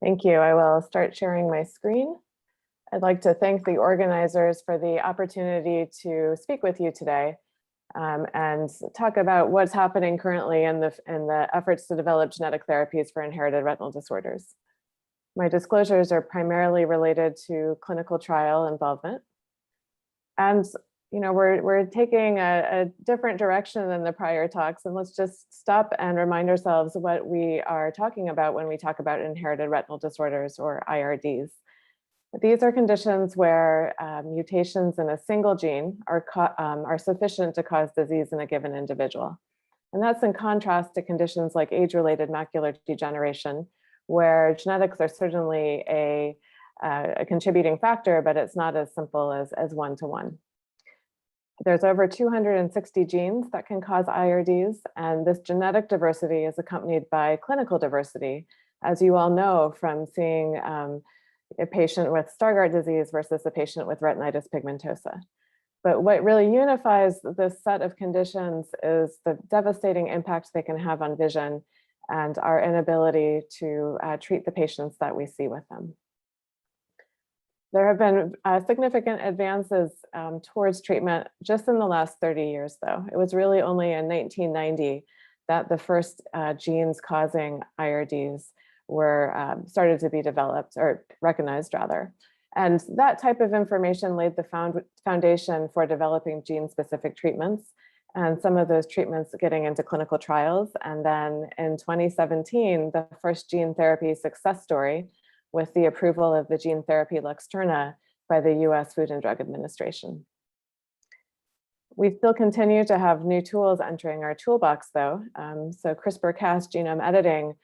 Thank you. I will start sharing my screen. I'd like to thank the organizers for the opportunity to speak with you today and talk about what's happening currently in the efforts to develop genetic therapies for inherited retinal disorders. My disclosures are primarily related to clinical trial involvement. And we're taking a different direction than the prior talks, and let's just stop and remind ourselves what we are talking about when we talk about inherited retinal disorders, or IRDs. These are conditions where mutations in a single gene are sufficient to cause disease in a given individual. And that's in contrast to conditions like age-related macular degeneration, where genetics are certainly a contributing factor, but it's not as simple as one-to-one. There's over 260 genes that can cause IRDs, and this genetic diversity is accompanied by clinical diversity, as you all know from seeing a patient with Stargardt disease versus a patient with retinitis pigmentosa. But what really unifies this set of conditions is the devastating impact they can have on vision and our inability to treat the patients that we see with them. There have been significant advances towards treatment just in the last 30 years, though. It was really only in 1990 that the first genes causing IRDs were started to be developed, or recognized rather. And that type of information laid the foundation for developing gene-specific treatments, and some of those treatments getting into clinical trials. And then in 2017, the first gene therapy success story with the approval of the gene therapy Luxturna by the US Food and Drug Administration. We still continue to have new tools entering our toolbox, though. So CRISPR-Cas genome editing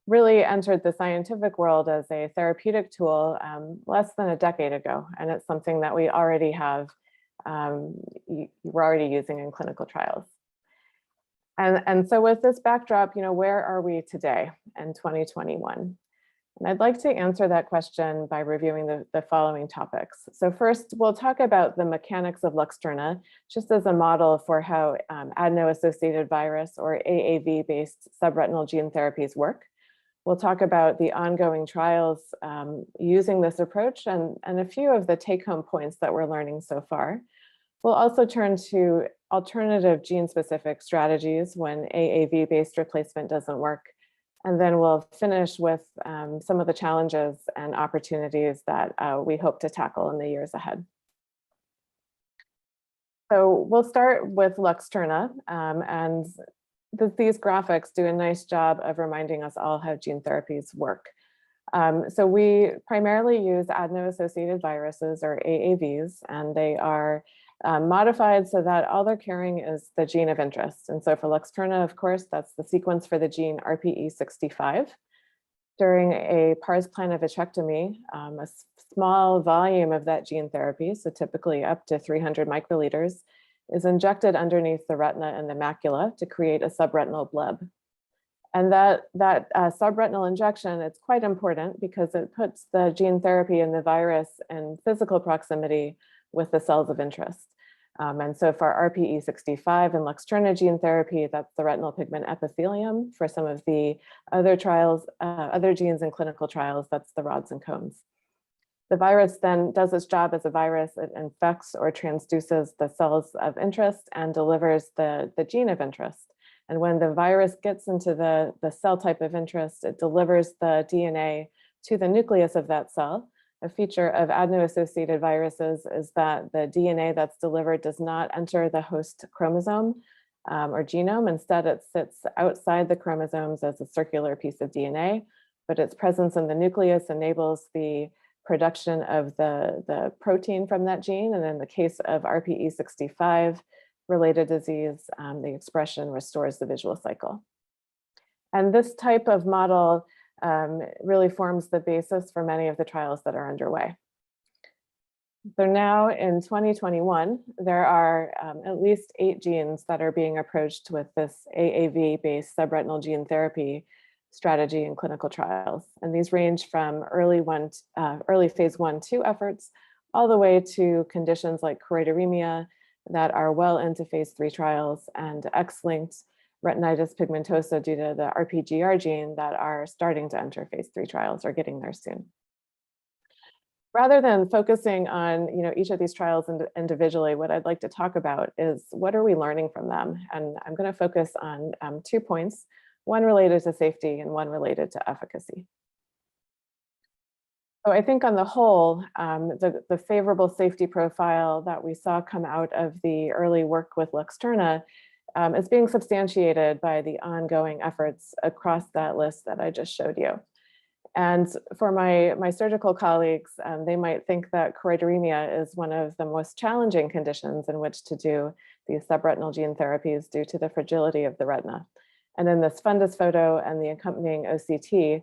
really entered the scientific world as a therapeutic tool less than a decade ago, and it's something that we already have, we're already using in clinical trials. And so with this backdrop, where are we today in 2021? And I'd like to answer that question by reviewing the following topics. So first, we'll talk about the mechanics of Luxturna, just as a model for how adeno-associated virus, or AAV-based subretinal gene therapies work. We'll talk about the ongoing trials using this approach and a few of the take-home points that we're learning so far. We'll also turn to alternative gene-specific strategies when AAV-based replacement doesn't work. And then we'll finish with some of the challenges and opportunities that we hope to tackle in the years ahead. So we'll start with Luxturna, and these graphics do a nice job of reminding us all how gene therapies work. So we primarily use adeno-associated viruses, or AAVs, and they are modified so that all they're carrying is the gene of interest. And so for Luxturna, of course, that's the sequence for the gene RPE65. During a pars plana vitrectomy, a small volume of that gene therapy, so typically up to 300 microliters, is injected underneath the retina and the macula to create a subretinal bleb. And that subretinal injection, it's quite important because it puts the gene therapy and the virus in physical proximity with the cells of interest. And so for RPE65 and Luxturna gene therapy, that's the retinal pigment epithelium. For some of the other trials, other genes in clinical trials, that's the rods and cones. The virus then does its job as a virus. It infects or transduces the cells of interest and delivers the gene of interest. And when the virus gets into the cell type of interest, it delivers the DNA to the nucleus of that cell. A feature of adeno-associated viruses is that the DNA that's delivered does not enter the host chromosome or genome. Instead, it sits outside the chromosomes as a circular piece of DNA, but its presence in the nucleus enables the production of the protein from that gene. And in the case of RPE65 related disease, the expression restores the visual cycle. And this type of model really forms the basis for many of the trials that are underway. So now in 2021, there are at least 8 genes that are being approached with this AAV-based subretinal gene therapy strategy in clinical trials. And these range from early phase 1-2 efforts all the way to conditions like choroideremia that are well into phase 3 trials, and X-linked retinitis pigmentosa due to the RPGR gene that are starting to enter phase 3 trials or getting there soon. Rather than focusing on each of these trials individually, what I'd like to talk about is what are we learning from them? And I'm going to focus on 2 points, one related to safety and one related to efficacy. So I think on the whole, the favorable safety profile that we saw come out of the early work with Luxturna is being substantiated by the ongoing efforts across that list that I just showed you. And for my surgical colleagues, they might think that choroideremia is one of the most challenging conditions in which to do these subretinal gene therapies due to the fragility of the retina. And in this fundus photo and the accompanying OCT,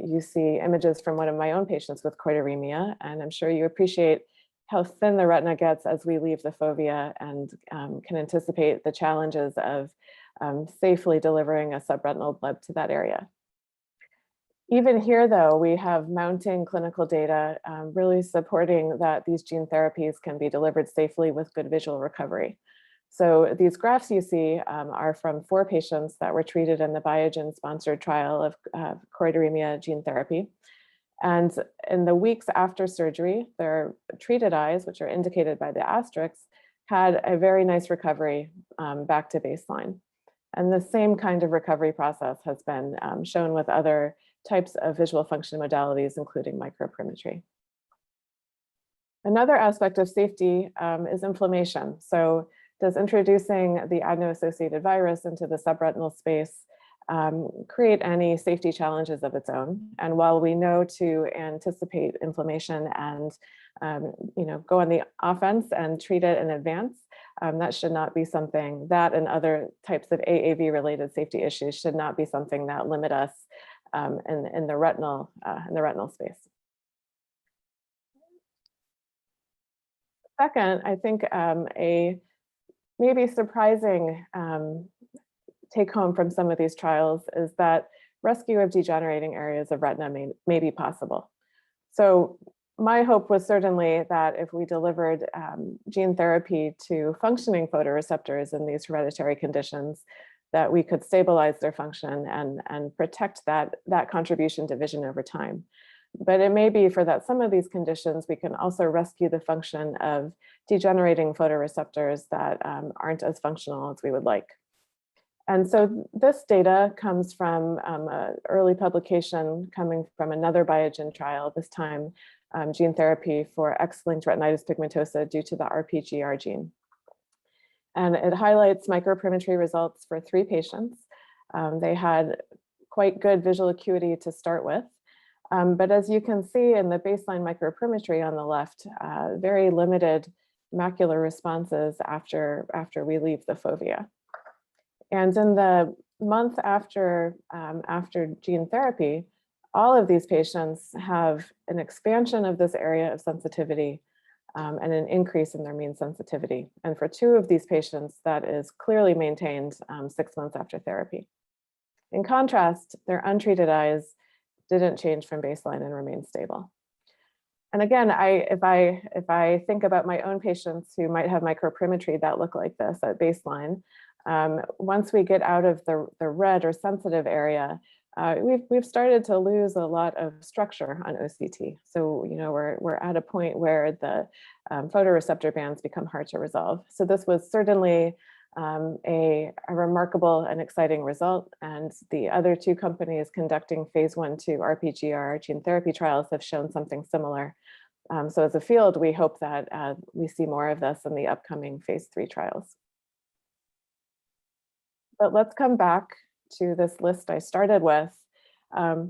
you see images from one of my own patients with choroideremia, and I'm sure you appreciate how thin the retina gets as we leave the fovea and can anticipate the challenges of safely delivering a subretinal bleb to that area. Even here, though, we have mounting clinical data really supporting that these gene therapies can be delivered safely with good visual recovery. So these graphs you see are from 4 patients that were treated in the Biogen-sponsored trial of choroideremia gene therapy. And in the weeks after surgery, their treated eyes, which are indicated by the asterisks, had a very nice recovery back to baseline. And the same kind of recovery process has been shown with other types of visual function modalities, including microperimetry. Another aspect of safety is inflammation. So does introducing the adeno-associated virus into the subretinal space create any safety challenges of its own? And while we know to anticipate inflammation and go on the offense and treat it in advance, that should not be something that, and other types of AAV-related safety issues should not be something that limit us in the retinal space. Second, I think a maybe surprising take home from some of these trials is that rescue of degenerating areas of retina may be possible. So my hope was certainly that if we delivered gene therapy to functioning photoreceptors in these hereditary conditions, that we could stabilize their function and protect that contribution to vision over time. But it may be for that some of these conditions, we can also rescue the function of degenerating photoreceptors that aren't as functional as we would like. And so this data comes from an early publication coming from another Biogen trial, this time gene therapy for X-linked retinitis pigmentosa due to the RPGR gene. And it highlights microperimetry results for 3 patients. They had quite good visual acuity to start with. But as you can see in the baseline microperimetry on the left, very limited macular responses after we leave the fovea. And in the month after gene therapy, all of these patients have an expansion of this area of sensitivity and an increase in their mean sensitivity. And for 2 of these patients, that is clearly maintained 6 months after therapy. In contrast, their untreated eyes didn't change from baseline and remained stable. And again, if I think about my own patients who might have microperimetry that look like this at baseline, once we get out of the red or sensitive area, we've started to lose a lot of structure on OCT. So we're at a point where the photoreceptor bands become hard to resolve. So this was certainly a remarkable and exciting result. And the other 2 companies conducting phase 1/2 RPGR gene therapy trials have shown something similar. So as a field, we hope that we see more of this in the upcoming phase 3 trials. But let's come back to this list I started with,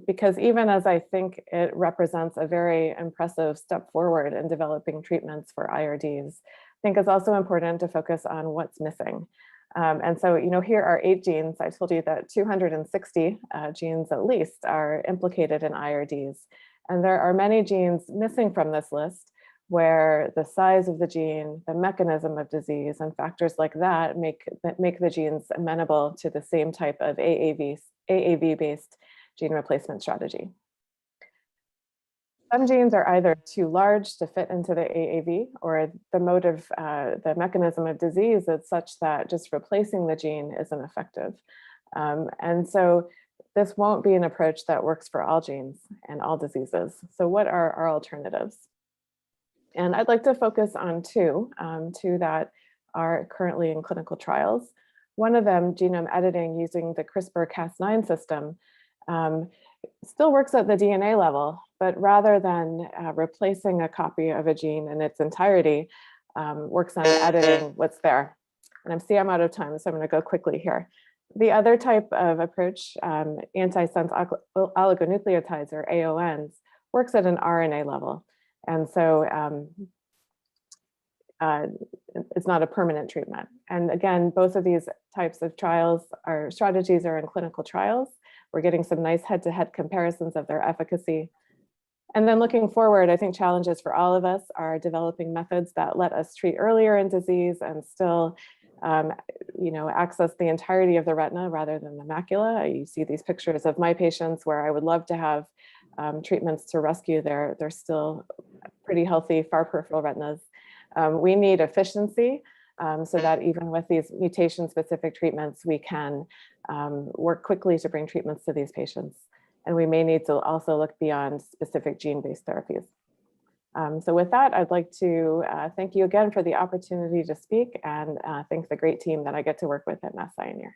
because even as I think it represents a very impressive step forward in developing treatments for IRDs, I think it's also important to focus on what's missing. And so, here are 8 genes. I told you that 260 genes at least are implicated in IRDs. And there are many genes missing from this list where the size of the gene, the mechanism of disease, and factors like that make the genes amenable to the same type of AAV-based gene replacement strategy. Some genes are either too large to fit into the AAV, or the mechanism of disease is such that just replacing the gene isn't effective. And so this won't be an approach that works for all genes and all diseases. So what are our alternatives? And I'd like to focus on two that are currently in clinical trials. One of them, genome editing using the CRISPR-Cas9 system, still works at the DNA level, but rather than replacing a copy of a gene in its entirety, works on editing what's there. And I'm out of time, so I'm going to go quickly here. The other type of approach, antisense oligonucleotides, or AONs, works at an RNA level. And so it's not a permanent treatment. And again, both of these types of strategies are in clinical trials. We're getting some nice head-to-head comparisons of their efficacy. And then looking forward, I think challenges for all of us are developing methods that let us treat earlier in disease and still access the entirety of the retina rather than the macula. You see these pictures of my patients where I would love to have treatments to rescue their still pretty healthy far peripheral retinas. We need efficiency so that even with these mutation-specific treatments, we can work quickly to bring treatments to these patients. And we may need to also look beyond specific gene-based therapies. So with that, I'd like to thank you again for the opportunity to speak and thank the great team that I get to work with at Mass Pioneer.